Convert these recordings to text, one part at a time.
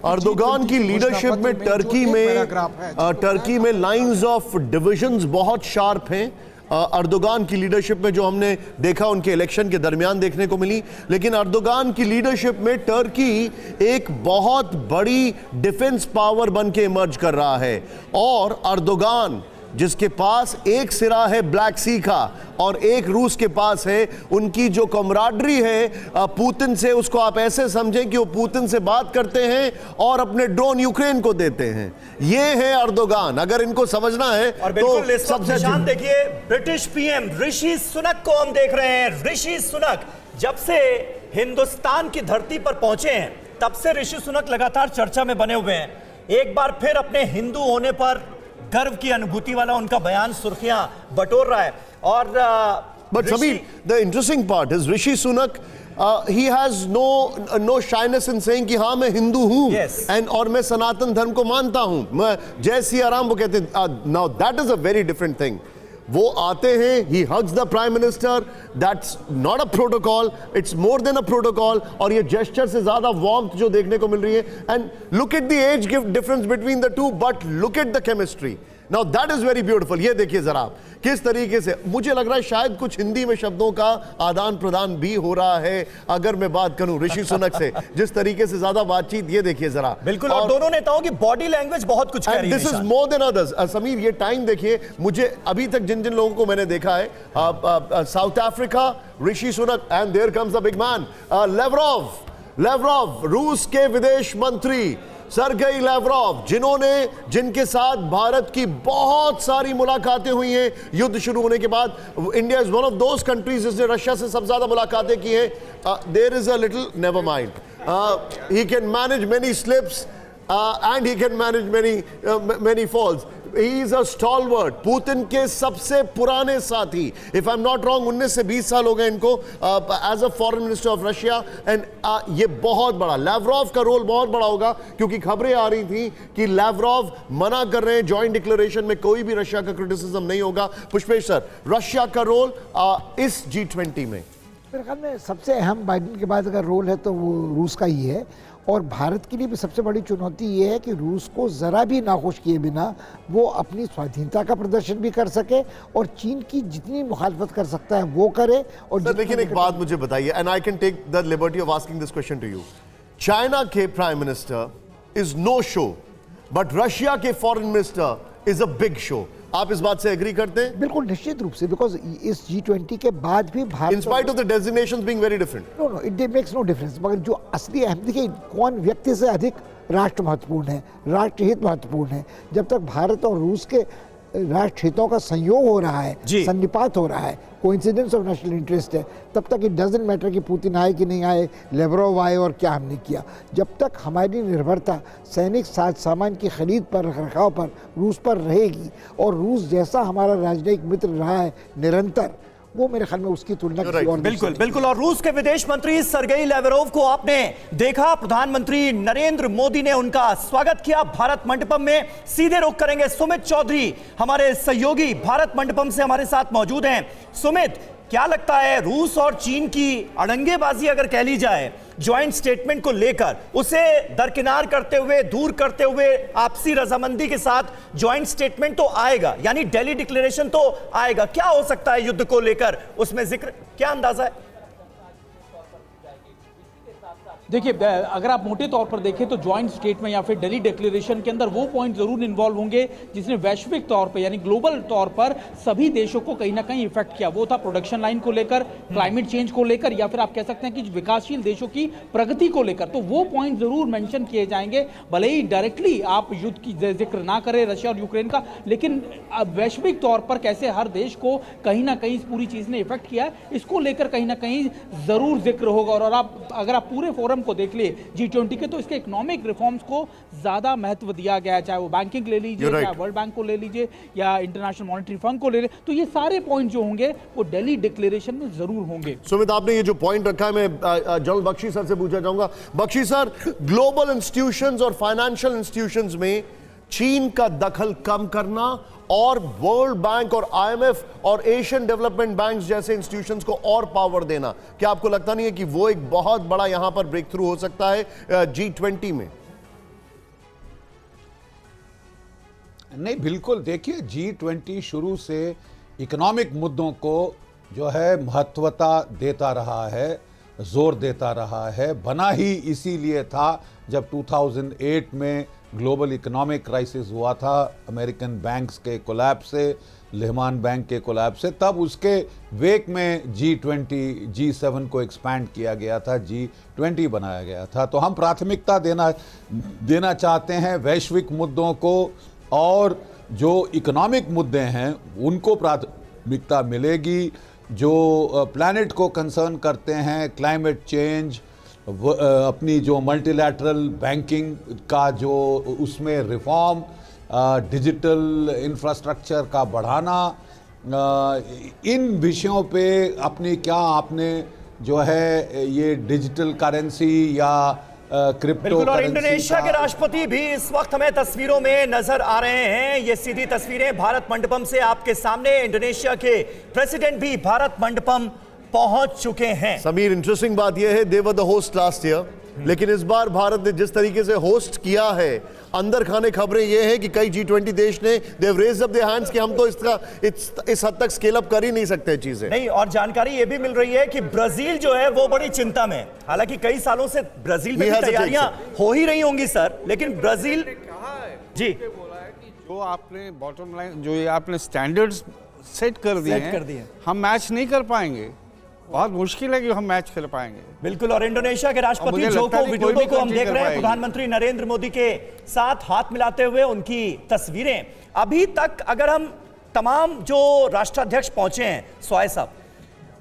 Erdogan की leadership में Turkey में लाइंस ऑफ डिविजन्स बहुत शार्प हैं। अर्दोगान की लीडरशिप में जो हमने देखा उनके इलेक्शन के दरमियान देखने को मिली, लेकिन अर्दोगान की लीडरशिप में टर्की एक बहुत बड़ी डिफेंस पावर बन के इमर्ज कर रहा है। और अर्दोगान जिसके पास एक सिरा है ब्लैक सी का और एक रूस के पास है, उनकी जो कमराडरी है पुतिन से, उसको आप ऐसे समझें कि वो पुतिन से बात करते हैं और अपने ड्रोन यूक्रेन को देते हैं। ये है अर्दोगान, अगर इनको समझना है और तो सबसे शान देखिए, ब्रिटिश पीएम ऋषि सुनक को हम देख रहे हैं। ऋषि सुनक जब से हिंदुस्तान की धरती पर पहुंचे हैं तब से ऋषि सुनक लगातार चर्चा में बने हुए हैं। एक बार फिर अपने हिंदू होने पर गर्व की अनुभूति वाला उनका बयान सुर्खियां बटोर रहा है। और but Sameer, the interesting part is Rishi Sunak he has no shyness in saying कि हाँ मैं हिंदू हूँ and और मैं सनातन धर्म को मानता हूँ, मैं जय सिया राम वो कहते हैं। now that is a very different thing। वो आते हैं, he hugs the prime minister, that's not a protocol, it's more than a protocol। और ये gesture से ज़्यादा warmth जो देखने को मिल रही है। and look at the age difference between the two, but look at the chemistry। Now that is very beautiful। ये देखिए जरा आप किस तरीके से, मुझे लग रहा है शायद कुछ हिंदी में शब्दों का आदान प्रदान भी हो रहा है अगर मैं बात करूं ऋषि सुनक से, जिस तरीके से ज्यादा बातचीत। ये देखिए जरा, बिल्कुल। और दोनों नेताओं की बॉडी लैंग्वेज बहुत कुछ कह रही है। This is more than others. Sameer, ये टाइम देखिए, मुझे अभी तक जिन जिन लोगों को मैंने देखा है, South Africa Rishi Sunak, and there comes a big man Lavrov, रूस के विदेश मंत्री सरगेई लेवरोव, जिनके साथ भारत की बहुत सारी मुलाकातें हुई हैं युद्ध शुरू होने के बाद। India is one of those countries जिसने रशिया से सबसे ज्यादा मुलाकातें की हैं। There is a little never mind, he can manage many slips and he can manage many falls। He is a stalwart, Putin के सबसे पुराने साथी, if I'm not wrong 19 से 20 साल हो गए इनको as a foreign minister of Russia। and ये बहुत बड़ा, लेवरोव का रोल बहुत बड़ा होगा, क्योंकि खबरें आ रही थी कि लेवरोव मना कर रहे हैं जॉइंट डिक्लेरेशन में कोई भी रशिया का क्रिटिसिज्म नहीं होगा। पुष्पेश सर, रशिया का रोल इस G20 में मेरे ख्याल में सबसे अहम, बाइडेन के बाद अगर रोल है तो वो रूस का ही है। और भारत के लिए भी सबसे बड़ी चुनौती ये है कि रूस को ज़रा भी नाखुश किए बिना वो अपनी स्वाधीनता का प्रदर्शन भी कर सके और चीन की जितनी मुखालफत कर सकता है वो करे। और लेकिन एक बात मुझे बताइए, and I can take the liberty of asking this question to you. China के prime minister is no show, but Russia के foreign minister is a big show. आप इस बात से एग्री करते हैं? बिल्कुल, निश्चित रूप से, बिकॉज इस G20 के बाद भी Bharat, in spite of the designations being very different, no it makes no difference, मगर जो असली अहम, देखिए कौन व्यक्ति से अधिक राष्ट्र महत्वपूर्ण है, राष्ट्र हित महत्वपूर्ण है। जब तक भारत और रूस के राष्ट्र हितों का संयोग हो रहा है, सन्निपात हो रहा है, कोइंसिडेंस ऑफ नेशनल इंटरेस्ट है, तब तक इट डजंट मैटर कि पुतिन आए कि नहीं आए, लेवरोव आए और क्या हमने किया। जब तक हमारी निर्भरता सैनिक साज सामान की खरीद पर, रखरखाव पर रूस पर रहेगी, और रूस जैसा हमारा राजनयिक मित्र रहा है निरंतर, वो मेरे ख्याल में उसकी तुलना बिल्कुल बिल्कुल। और रूस के विदेश मंत्री सरगेई लेवरोव को आपने देखा, प्रधानमंत्री नरेंद्र मोदी ने उनका स्वागत किया भारत मंडपम में। सीधे रुख करेंगे, सुमित चौधरी हमारे सहयोगी भारत मंडपम से हमारे साथ मौजूद हैं। सुमित, क्या लगता है रूस और चीन की अड़ंगेबाजी अगर कह ली जाए ज्वाइंट स्टेटमेंट को लेकर, उसे दरकिनार करते हुए, दूर करते हुए आपसी रजामंदी के साथ ज्वाइंट स्टेटमेंट तो आएगा, यानी दिल्ली डिक्लेरेशन तो आएगा, क्या हो सकता है युद्ध को लेकर उसमें जिक्र, क्या अंदाजा है? देखिए, अगर आप मोटे तौर पर देखें तो ज्वाइंट स्टेटमेंट या फिर दिल्ली डिक्लेरेशन के अंदर वो पॉइंट जरूर इन्वॉल्व होंगे जिसने वैश्विक तौर पर यानी ग्लोबल तौर पर सभी देशों को कहीं ना कहीं इफेक्ट किया। वो था प्रोडक्शन लाइन को लेकर, क्लाइमेट चेंज को लेकर, या फिर आप कह सकते हैं कि विकासशील देशों की प्रगति को लेकर। तो वो पॉइंट जरूर मेंशन किए जाएंगे, भले ही डायरेक्टली आप युद्ध की जिक्र ना करें रशिया और यूक्रेन का, लेकिन वैश्विक तौर पर कैसे हर देश को कहीं ना कहीं इस पूरी चीज ने इफेक्ट किया है, इसको लेकर कहीं ना कहीं जरूर जिक्र होगा। और अगर आप पूरे फोरम को देख लिए G20 के, तो इसके इकोनॉमिक रिफॉर्म्स को ज्यादा महत्व दिया गया है, चाहे वो बैंकिंग ले लीजिए, चाहे वर्ल्ड बैंक को ले लीजिए, या इंटरनेशनल मॉनेटरी फंड को ले लीजिए। तो ये सारे पॉइंट जो होंगे वो दिल्ली डिक्लेरेशन में जरूर होंगे। सुमित, आपने ये जो पॉइंट रखा है, मैं जनरल बख्शी सर से पूछना चाहूंगा। बख्शी सर, ग्लोबल इंस्टीट्यूशंस और फाइनेंशियल इंस्टीट्यूशंस में चीन का दखल कम करना और वर्ल्ड बैंक और IMF और एशियन डेवलपमेंट बैंक जैसे इंस्टीट्यूशंस को और पावर देना, क्या आपको लगता नहीं है कि वो एक बहुत बड़ा यहां पर ब्रेक थ्रू हो सकता है G20 में? नहीं, बिल्कुल। देखिए, G20 शुरू से इकोनॉमिक मुद्दों को जो है महत्वता देता रहा है, जोर देता रहा है। बना ही इसीलिए था जब 2008 में ग्लोबल इकोनॉमिक क्राइसिस हुआ था, अमेरिकन बैंक्स के कोलैप्स से, लेहमान बैंक के कोलैप्स से, तब उसके वेक में G20, G7 को एक्सपैंड किया गया था, G20 बनाया गया था। तो हम प्राथमिकता देना चाहते हैं वैश्विक मुद्दों को, और जो इकोनॉमिक मुद्दे हैं उनको प्राथमिकता मिलेगी। जो प्लैनेट को कंसर्न करते हैं, क्लाइमेट चेंज, अपनी जो मल्टीलैटरल बैंकिंग का जो उसमें रिफॉर्म, डिजिटल इंफ्रास्ट्रक्चर का बढ़ाना, इन विषयों पे अपनी क्या आपने जो है ये डिजिटल करेंसी या क्रिप्टो बिल्कुल। और करेंसी इंडोनेशिया के का राष्ट्रपति भी इस वक्त हमें तस्वीरों में नजर आ रहे हैं। ये सीधी तस्वीरें भारत मंडपम से आपके सामने। इंडोनेशिया के प्रेसिडेंट भी भारत मंडपम पहुंच चुके हैं। समीर, इंटरेस्टिंग बात यह है, they were the host last year, लेकिन इस बार भारत ने जिस तरीके से होस्ट किया है, अंदर खाने खबरें ये हैं कि कई G20 देश ने they have raised up their hands कि हम तो इस हद तक स्केल अप कर ही नहीं सकते चीजें। नहीं, और जानकारी ये भी मिल रही है कि ब्राजील जो है वो बड़ी चिंता में। हालांकि कई सालों से ब्राजील में भी तैयारियां हो ही रही होंगी सर, लेकिन ब्राजील जी जो आपने बॉटम लाइन, जो ये आपने स्टैंडर्ड्स सेट कर दिए हैं, हम मैच नहीं कर पाएंगे। बहुत मुश्किल है कि हम मैच कर पाएंगे। बिल्कुल। और इंडोनेशिया के राष्ट्रपति मुझे जोको लगता नहीं कोई विडोडो भी को हम country देख कर रहे हैं पाएगी। प्रधानमंत्री नरेंद्र मोदी के साथ हाथ मिलाते हुए, उनकी तस्वीरें। अभी तक अगर हम तमाम जो राष्ट्राध्यक्ष पहुंचे हैं, स्वाय साहब,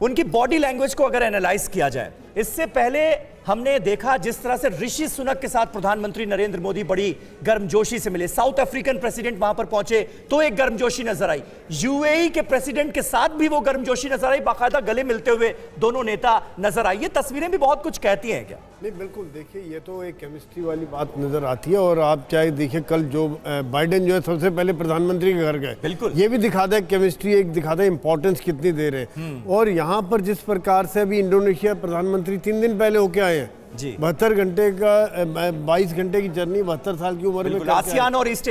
उनकी बॉडी लैंग्वेज को अगर एनालाइज किया जाए, इससे पहले हमने देखा जिस तरह से ऋषि सुनक के साथ प्रधानमंत्री नरेंद्र मोदी बड़ी गर्मजोशी से मिले। साउथ अफ्रीकन प्रेसिडेंट वहां पर पहुंचे तो एक गर्मजोशी नजर आई। यूएई के प्रेसिडेंट के साथ भी वो गर्मजोशी नजर आई, बाकायदा गले मिलते हुए दोनों नेता नजर आई। ये तस्वीरें भी बहुत कुछ कहती हैं क्या? नहीं, बिल्कुल। देखिए, ये तो एक केमिस्ट्री वाली बात नजर आती है। और आप चाहे देखिए, कल जो बाइडेन जो है सबसे पहले प्रधानमंत्री के घर गए, बिल्कुल, ये भी दिखाता है केमिस्ट्री, एक दिखाता है इंपॉर्टेंस कितनी दे रहे हैं। और यहाँ पर जिस प्रकार से अभी इंडोनेशिया प्रधानमंत्री 3 दिन पहले होके आए हैं, 72 घंटे का 22 घंटे की जर्नी, 72 साल की उम्र में, आसियान और ईस्ट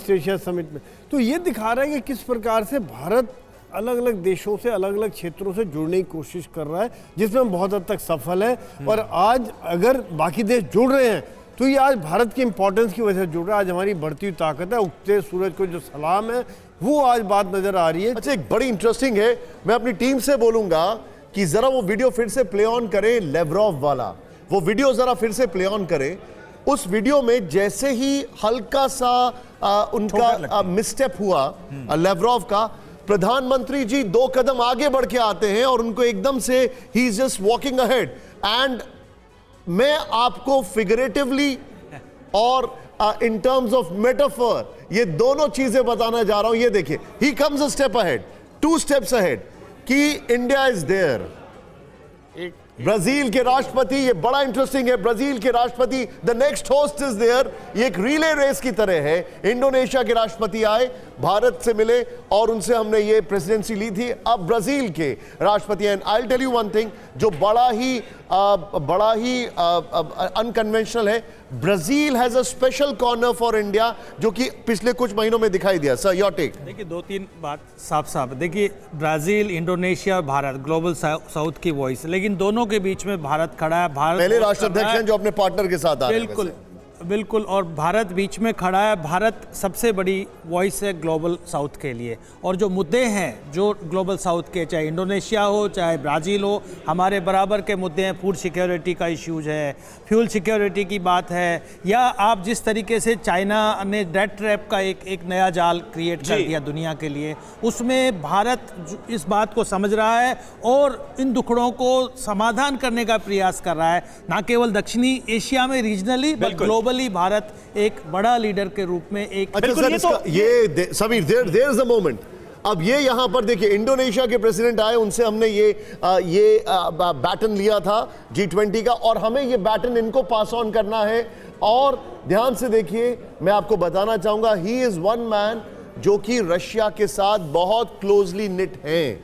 एशिया समिट में। तो ये दिखा रहा है कि किस प्रकार से भारत अलग अलग देशों से, अलग अलग क्षेत्रों से जुड़ने की कोशिश कर रहा है, जिसमें हम बहुत हद तक सफल है। और आज अगर बाकी देश जुड़ रहे हैं तो ये आज भारत की इंपॉर्टेंस की वजह से जुड़ रहा है। आज हमारी बढ़ती हुई ताकत है, उगते सूरज को जो सलाम है, वो आज बात नजर आ रही है। अच्छा, एक बड़ी इंटरेस्टिंग है, मैं अपनी टीम से बोलूंगा कि जरा वो वीडियो फिर से प्ले ऑन करें, लेवरॉव वाला वो वीडियो जरा फिर से प्ले ऑन करें। उस वीडियो में जैसे ही हल्का सा उनका मिसस्टेप हुआ लेवरॉव का, प्रधानमंत्री जी 2 कदम आगे बढ़ के आते हैं और उनको एकदम से he is just walking ahead. And मैं आपको फिगरेटिवली और इन टर्म्स ऑफ मेटाफर ये दोनों चीजें बताना जा रहा हूं। ये देखिए, he comes a step ahead, 2 steps ahead, कि इंडिया इज देयर। ब्राजील के राष्ट्रपति, ये बड़ा इंटरेस्टिंग है, ब्राजील के राष्ट्रपति, the next host is there. ये एक रिले रेस की तरह है। इंडोनेशिया के राष्ट्रपति आए, भारत से मिले और उनसे हमने ये प्रेसिडेंसी ली थी। अब ब्राजील के राष्ट्रपति, and I will tell you one thing जो बड़ा ही अनकन्वेंशनल है। Brazil has a special corner for India, जो कि पिछले कुछ महीनों में दिखाई दिया। Sir, your take. देखिए, 2-3 बात साफ देखिए, Brazil, Indonesia, Bharat global south की वॉइस, लेकिन दोनों के बीच में भारत खड़ा है। भारत पहले राष्ट्राध्यक्ष हैं जो अपने पार्टनर के साथ आ रहे हैं। बिल्कुल बिल्कुल, और भारत बीच में खड़ा है। भारत सबसे बड़ी वॉइस है ग्लोबल साउथ के लिए, और जो मुद्दे हैं जो ग्लोबल साउथ के, चाहे इंडोनेशिया हो चाहे ब्राज़ील हो, हमारे बराबर के मुद्दे हैं। फूड सिक्योरिटी का इश्यूज है, फ्यूल सिक्योरिटी की बात है, या आप जिस तरीके से चाइना ने डेट ट्रैप का एक नया जाल क्रिएट कर दिया दुनिया के लिए, उसमें भारत इस बात को समझ रहा है और इन दुखड़ों को समाधान करने का प्रयास कर रहा है, ना केवल दक्षिणी एशिया में रीजनली, बट ग्लोबली भारत एक बड़ा लीडर के रूप में एक। अच्छा सर, ये Sameer, there is a moment. अब ये यहां पर देखिए, इंडोनेशिया के प्रेसिडेंट आए, उनसे हमने ये बैटन लिया था G20 का, और हमें ये बैटन इनको पास ऑन करना है। और ध्यान से देखिए, मैं आपको बताना चाहूंगा, ही इज वन मैन जो कि रशिया के साथ बहुत क्लोजली निट हैं।